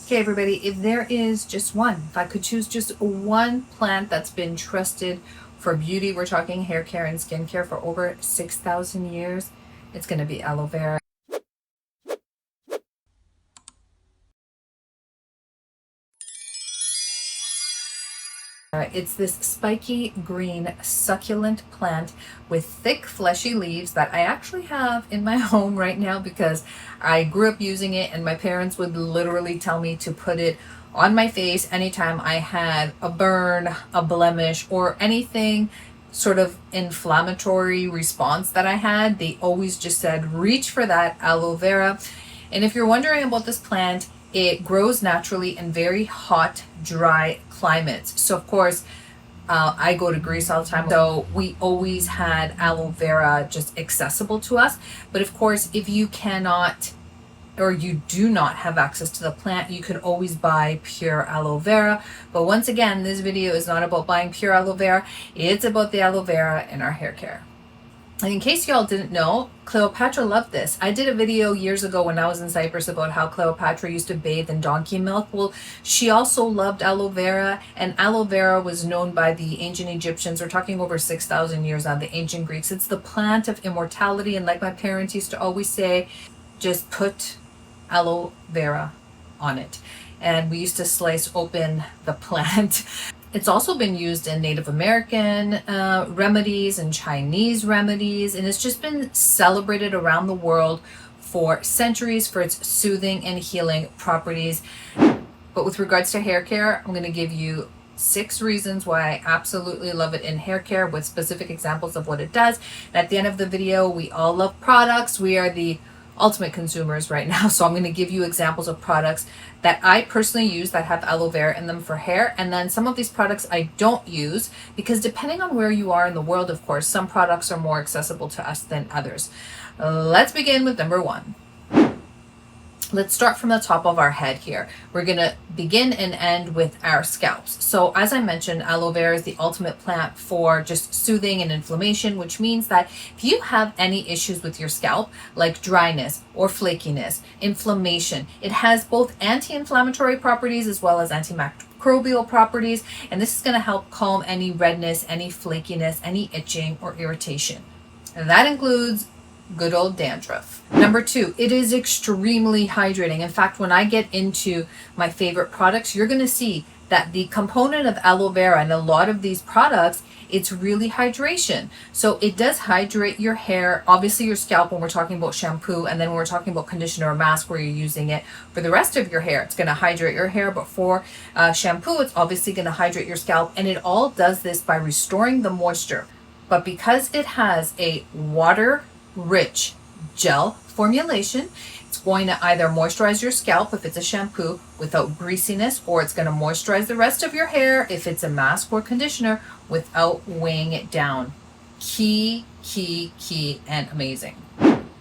Okay, everybody, if there is just one, if I could choose just one plant that's been trusted for beauty, we're talking hair care and skincare for over 6,000 years, it's going to be aloe vera. It's this spiky green succulent plant with thick fleshy leaves that I actually have in my home right now because I grew up using it, and my parents would literally tell me to put it on my face anytime I had a burn, a blemish, or anything sort of inflammatory response that I had. They always just said reach for that aloe vera. And if you're wondering about this plant, it grows naturally in very hot, dry climates. So of course, I go to Greece all the time, so we always had aloe vera just accessible to us. But of course, if you cannot or you do not have access to the plant, you could always buy pure aloe vera. But once again, this video is not about buying pure aloe vera. It's about the aloe vera in our hair care. And in case y'all didn't know, Cleopatra loved this. I did a video years ago when I was in Cyprus about how Cleopatra used to bathe in donkey milk. Well, she also loved aloe vera, and aloe vera was known by the ancient Egyptians. We're talking over 6,000 years now, the ancient Greeks. It's the plant of immortality, and like my parents used to always say, just put aloe vera on it. And we used to slice open the plant. It's also been used in Native American remedies and Chinese remedies, and it's just been celebrated around the world for centuries for its soothing and healing properties. But with regards to hair care, I'm going to give you 6 reasons why I absolutely love it in hair care with specific examples of what it does. And at the end of the video, we all love products. We are the ultimate consumers right now, so I'm going to give you examples of products that I personally use that have aloe vera in them for hair, and then some of these products I don't use because depending on where you are in the world, of course, some products are more accessible to us than others. Let's begin with number 1. Let's start from the top of our head here. We're going to begin and end with our scalps. So as I mentioned, aloe vera is the ultimate plant for just soothing and inflammation, which means that if you have any issues with your scalp, like dryness or flakiness, inflammation, it has both anti-inflammatory properties as well as antimicrobial properties, and this is going to help calm any redness, any flakiness, any itching or irritation. And that includes good old dandruff. Number 2, it is extremely hydrating. In fact, when I get into my favorite products, you're going to see that the component of aloe vera in a lot of these products, it's really hydration. So it does hydrate your hair, obviously your scalp when we're talking about shampoo, and then when we're talking about conditioner or mask where you're using it for the rest of your hair, it's going to hydrate your hair. But for shampoo, it's obviously going to hydrate your scalp, and it all does this by restoring the moisture. But because it has a water-rich gel formulation, it's going to either moisturize your scalp if it's a shampoo without greasiness, or it's going to moisturize the rest of your hair if it's a mask or conditioner without weighing it down. Key, and amazing.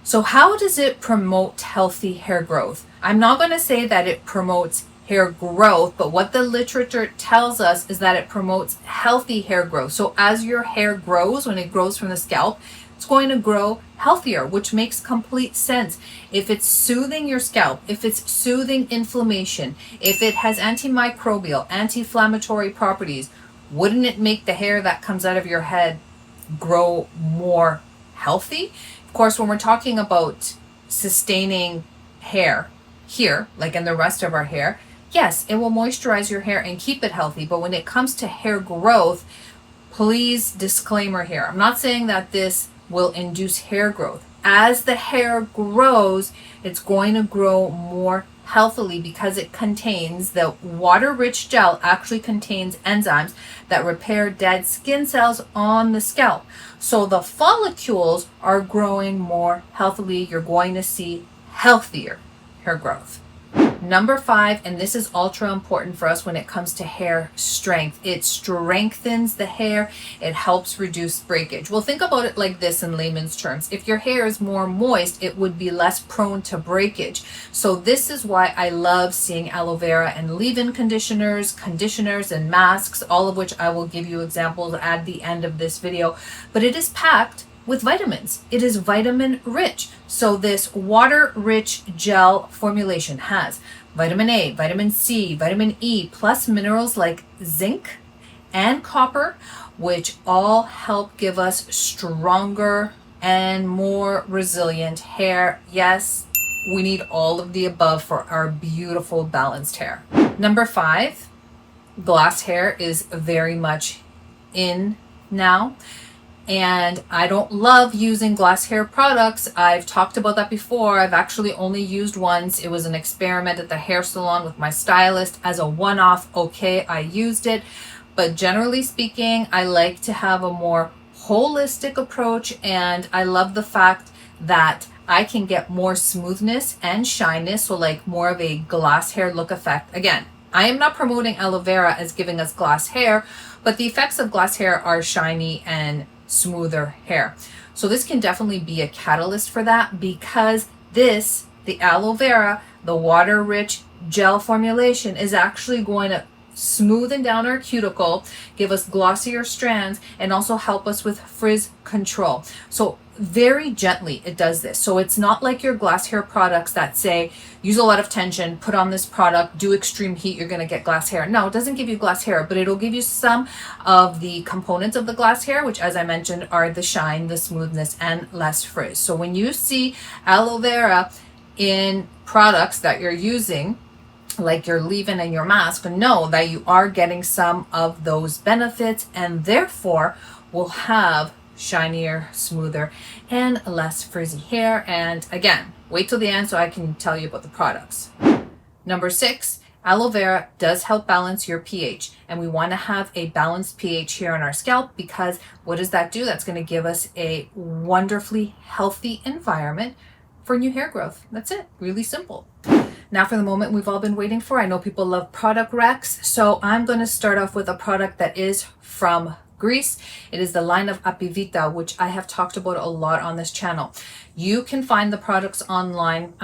So how does it promote healthy hair growth? I'm not going to say that it promotes hair growth, but what the literature tells us is that it promotes healthy hair growth. So as your hair grows, when it grows from the scalp, it's going to grow healthier, which makes complete sense. If it's soothing your scalp, if it's soothing inflammation, if it has antimicrobial, anti-inflammatory properties, wouldn't it make the hair that comes out of your head grow more healthy? Of course, when we're talking about sustaining hair here, like in the rest of our hair, yes, it will moisturize your hair and keep it healthy. But when it comes to hair growth, please, disclaimer here, I'm not saying that this will induce hair growth. As the hair grows, it's going to grow more healthily because it contains the water-rich gel actually contains enzymes that repair dead skin cells on the scalp. So the follicles are growing more healthily. You're going to see healthier hair growth. Number 5, and this is ultra important for us when it comes to hair strength. It strengthens the hair. It helps reduce breakage. Well, think about it like this in layman's terms. If your hair is more moist, it would be less prone to breakage. So this is why I love seeing aloe vera and leave-in conditioners and masks, all of which I will give you examples at the end of this video. But it is packed with vitamins. It is vitamin rich. So this water rich gel formulation has vitamin A, vitamin C, vitamin E, plus minerals like zinc and copper, which all help give us stronger and more resilient hair. Yes, we need all of the above for our beautiful balanced hair. Number 5, glass hair is very much in now. And I don't love using glass hair products. I've talked about that before. I've actually only used once. It was an experiment at the hair salon with my stylist as a one-off. Okay, I used it. But generally speaking, I like to have a more holistic approach, and I love the fact that I can get more smoothness and shyness, so like more of a glass hair look effect. Again, I am not promoting aloe vera as giving us glass hair, but the effects of glass hair are shiny and smoother hair. So this can definitely be a catalyst for that, because this, the aloe vera, the water-rich gel formulation, is actually going to smoothen down our cuticle, give us glossier strands, and also help us with frizz control. So very gently it does this. So it's not like your glass hair products that say use a lot of tension, put on this product, do extreme heat, you're going to get glass hair. No, it doesn't give you glass hair, but it'll give you some of the components of the glass hair, which, as I mentioned, are the shine, the smoothness, and less frizz. So when you see aloe vera in products that you're using, like your leave-in and your mask, know that you are getting some of those benefits, and therefore will have shinier, smoother, and less frizzy hair. And again, wait till the end so I can tell you about the products. Number 6, aloe vera does help balance your pH, and we want to have a balanced pH here on our scalp, because what does that do? That's going to give us a wonderfully healthy environment for new hair growth. That's it. Really simple. Now for the moment we've all been waiting for. I know people love product recs, so I'm going to start off with a product that is from Greece. It is the line of Apivita, which I have talked about a lot on this channel. You can find the products online.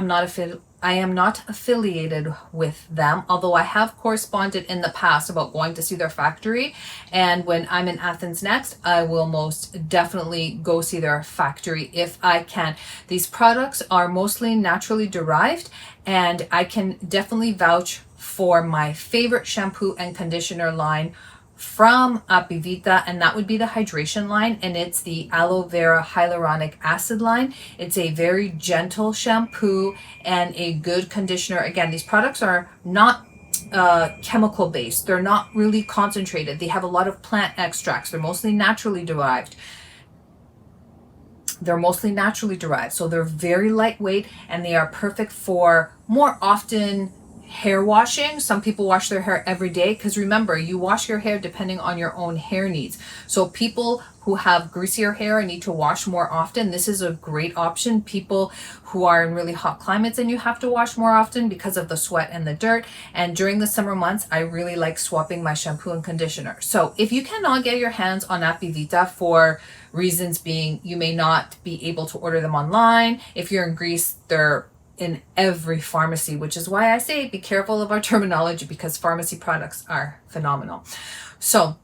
I am not affiliated with them, although I have corresponded in the past about going to see their factory. And when I'm in Athens next, I will most definitely go see their factory if I can. These products are mostly naturally derived, and I can definitely vouch for my favorite shampoo and conditioner line from Apivita, and that would be the hydration line, and it's the aloe vera hyaluronic acid line. It's a very gentle shampoo and a good conditioner. Again, these products are not chemical based. They're not really concentrated. They have a lot of plant extracts. They're mostly naturally derived. So they're very lightweight, and they are perfect for more often hair washing. Some people wash their hair every day, because remember, you wash your hair depending on your own hair needs. So people who have greasier hair and need to wash more often, this is a great option. People who are in really hot climates and you have to wash more often because of the sweat and the dirt. And during the summer months, I really like swapping my shampoo and conditioner. So if you cannot get your hands on Apivita, for reasons being you may not be able to order them online, if you're in Greece, they're in every pharmacy, which is why I say be careful of our terminology, because pharmacy products are phenomenal. So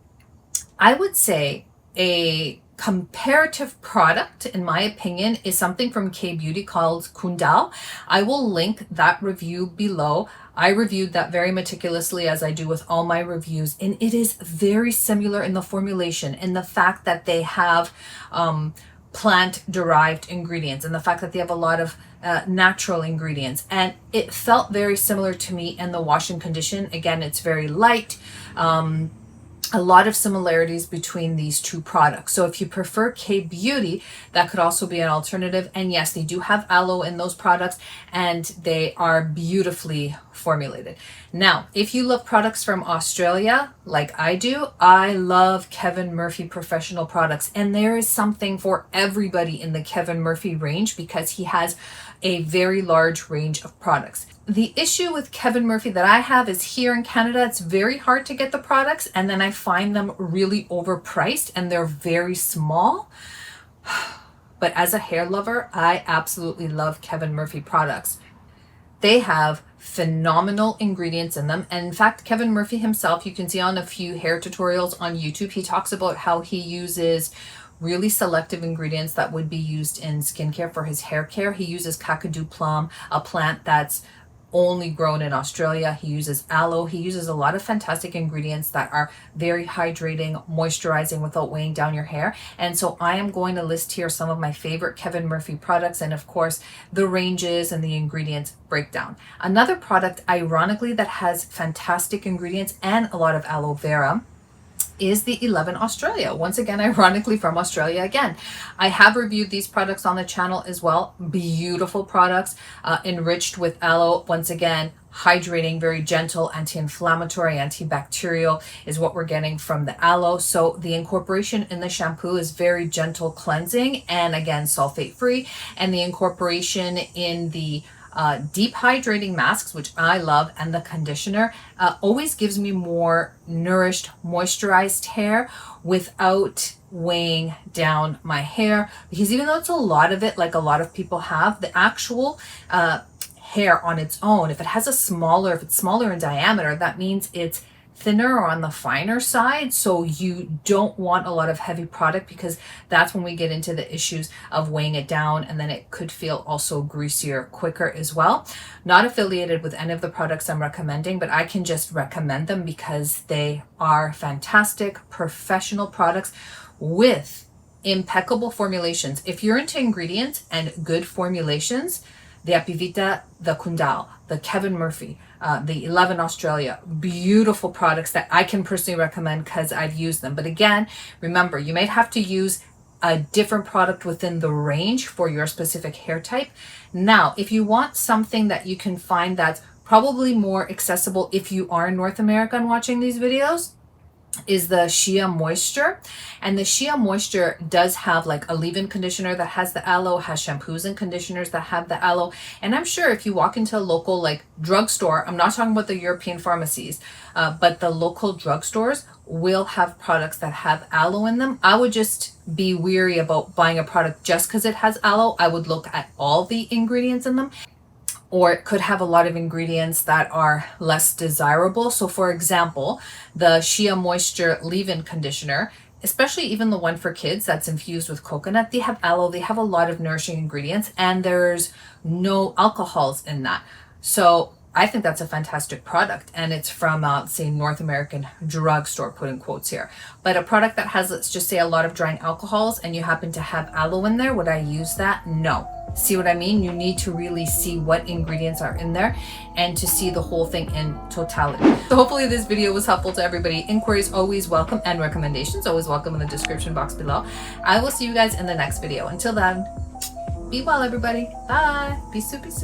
I would say a comparative product, in my opinion, is something from K-Beauty called Kundal. I will link that review below. I reviewed that very meticulously, as I do with all my reviews, and it is very similar in the formulation, in the fact that they have plant-derived ingredients, and the fact that they have a lot of natural ingredients, and it felt very similar to me in the wash and condition. Again, it's very light. A lot of similarities between these two products. So if you prefer K-Beauty, that could also be an alternative. And yes, they do have aloe in those products, and they are beautifully formulated. Now, if you love products from Australia, like I do, I love Kevin Murphy professional products. And there is something for everybody in the Kevin Murphy range, because he has a very large range of products. The issue with Kevin Murphy that I have is here in Canada, it's very hard to get the products, and then I find them really overpriced and they're very small. But as a hair lover, I absolutely love Kevin Murphy products. They have phenomenal ingredients in them. And in fact, Kevin Murphy himself, you can see on a few hair tutorials on YouTube, he talks about how he uses really selective ingredients that would be used in skincare for his hair care. He uses kakadu plum, a plant that's only grown in Australia. He uses aloe. He uses a lot of fantastic ingredients that are very hydrating, moisturizing without weighing down your hair. And so I am going to list here some of my favorite Kevin Murphy products, and of course the ranges and the ingredients breakdown. Another product, ironically, that has fantastic ingredients and a lot of aloe vera is the 11 Australia. Once again, ironically from Australia again. I have reviewed these products on the channel as well. Beautiful products, enriched with aloe. Once again, hydrating, very gentle, anti-inflammatory, antibacterial is what we're getting from the aloe. So the incorporation in the shampoo is very gentle cleansing and again, sulfate free. And the incorporation in the deep hydrating masks, which I love, and the conditioner always gives me more nourished, moisturized hair without weighing down my hair. Because even though it's a lot of it, like a lot of people have, the actual hair on its own, if it's smaller in diameter, that means it's thinner or on the finer side. So you don't want a lot of heavy product, because that's when we get into the issues of weighing it down, and then it could feel also greasier quicker as well. Not affiliated with any of the products I'm recommending, but I can just recommend them because they are fantastic professional products with impeccable formulations. If you're into ingredients and good formulations, the Apivita, the Kundal, the Kevin Murphy, the 11 Australia, beautiful products that I can personally recommend because I've used them. But again, remember, you might have to use a different product within the range for your specific hair type. Now, if you want something that you can find that's probably more accessible if you are in North America and watching these videos, is the Shea Moisture. And the Shea Moisture does have like a leave-in conditioner that has the aloe, has shampoos and conditioners that have the aloe. And I'm sure if you walk into a local like drugstore, I'm not talking about the European pharmacies, but the local drugstores will have products that have aloe in them. I would just be weary about buying a product just because it has aloe. I would look at all the ingredients in them. Or it could have a lot of ingredients that are less desirable. So for example, the Shea Moisture leave-in conditioner, especially even the one for kids that's infused with coconut, they have aloe, they have a lot of nourishing ingredients, and there's no alcohols in that. So I think that's a fantastic product, and it's from, say, North American drugstore, put in quotes here. But a product that has, let's just say, a lot of drying alcohols, and you happen to have aloe in there, would I use that? No. See what I mean? You need to really see what ingredients are in there and to see the whole thing in totality. So hopefully this video was helpful to everybody. Inquiries always welcome, and recommendations always welcome in the description box below. I will see you guys in the next video. Until then, be well, everybody. Bye. Peace, peace.